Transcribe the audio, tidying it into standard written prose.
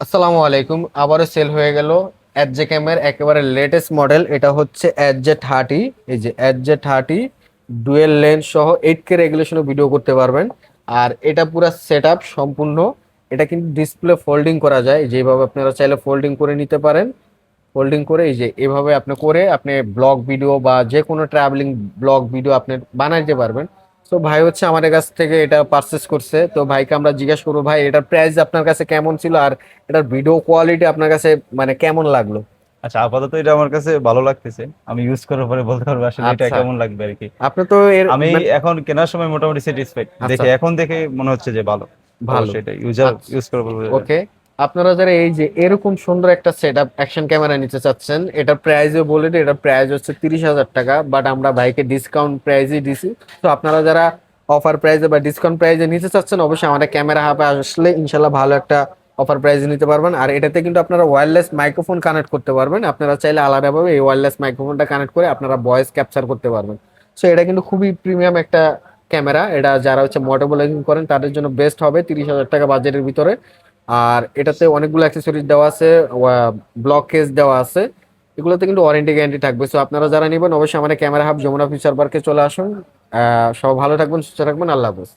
আসসালামু আলাইকুম। আবারও সেল হয়ে গেল এফজে ক্যামের একেবারে লেটেস্ট মডেল। এটা হচ্ছে এফজে 30। এই যে এফজে 30 ডুয়েল লেন্স সহ 8K রেগুলেশনে ভিডিও করতে পারবেন। আর এটা পুরো সেট আপ সম্পূর্ণ। এটা কিন্তু ডিসপ্লে ফোল্ডিং করা যায়, যেভাবে আপনারা চাইলে ফোল্ডিং করে নিতে পারেন। ফোল্ডিং করে এই যে এভাবে আপনি করে আপনি ব্লগ ভিডিও বা যে কোনো ট্রাভেলিং ব্লগ ভিডিও আপনি বানাইতে পারবেন। তো ভাই হচ্ছে আমাদের কাছ থেকে এটা পারচেস করছে, তো ভাইকে আমরা জিজ্ঞেস করবো ভাই এটার প্রাইস আপনার কাছে কেমন ছিল, আর এটার ভিডিও কোয়ালিটি আপনার কাছে মানে কেমন লাগলো। আচ্ছা, আপাতত এটা আমার কাছে ভালো লাগতেছে। আমি ইউজ করার পরে বলতে পারবো আসলে এটা আচ্ছা, কেমন লাগবে আর কি। আপনি তো এর আমি মানে এখন কেনার সময় মোটামুটি স্যাটিসফাইড, আচ্ছা, দেখে এখন দেখে মনে হচ্ছে যে ভালো। ভালো। অবশ্যই এটা ইউজার আচ্ছা, ইউজ করার পর বোঝা যাবে। ওকে। আপনারা যারা এই যে এরকম সুন্দর একটা সেট আপ অ্যাকশন ক্যামেরা নিতে চাচ্ছেন, এটার প্রাইসও বলে দিই, এটার প্রাইস হচ্ছে 30,000 টাকা, বাট আমরা ভাইকে ডিসকাউন্ট প্রাইসই দিছি। তো আপনারা যারা অফার প্রাইসে বা ডিসকাউন্ট প্রাইসে নিতে চাচ্ছেন, অবশ্যই আমাদের ক্যামেরা হাবে আসলে ইনশাল্লাহ ভালো একটা অফার প্রাইসে নিতে পারবেন। আর এটাতে কিন্তু আপনারা ওয়্যারলেস মাইক্রোফোন কানেক্ট করতে পারবেন। আপনারা চাইলে আলাদাভাবে এই ওয়্যারলেস মাইক্রোফোনটা কানেক্ট করে আপনারা ভয়েস ক্যাপচার করতে পারবেন। সো এটা কিন্তু খুবই প্রিমিয়াম একটা ক্যামেরা। এটা যারা হচ্ছে মোটো ব্লগিং করেন তাদের জন্য বেস্ট হবে 30,000 টাকা বাজেটের ভিতরে। আর এটাতে অনেকগুলো অ্যাক্সেসরিজ দেওয়া আছে, ব্লক কেস দেওয়া আছে। এগুলোতে কিন্তু ওয়ারেন্টি গ্যারান্টি থাকবে। সো আপনারা যারা নেবেন অবশ্যই আমাদের ক্যামেরা হাব যমুনা ফিউচার পার্কে চলে আসুন। সব ভালো থাকবেন, সুস্থ থাকবেন, আল্লাহ হাফেজ।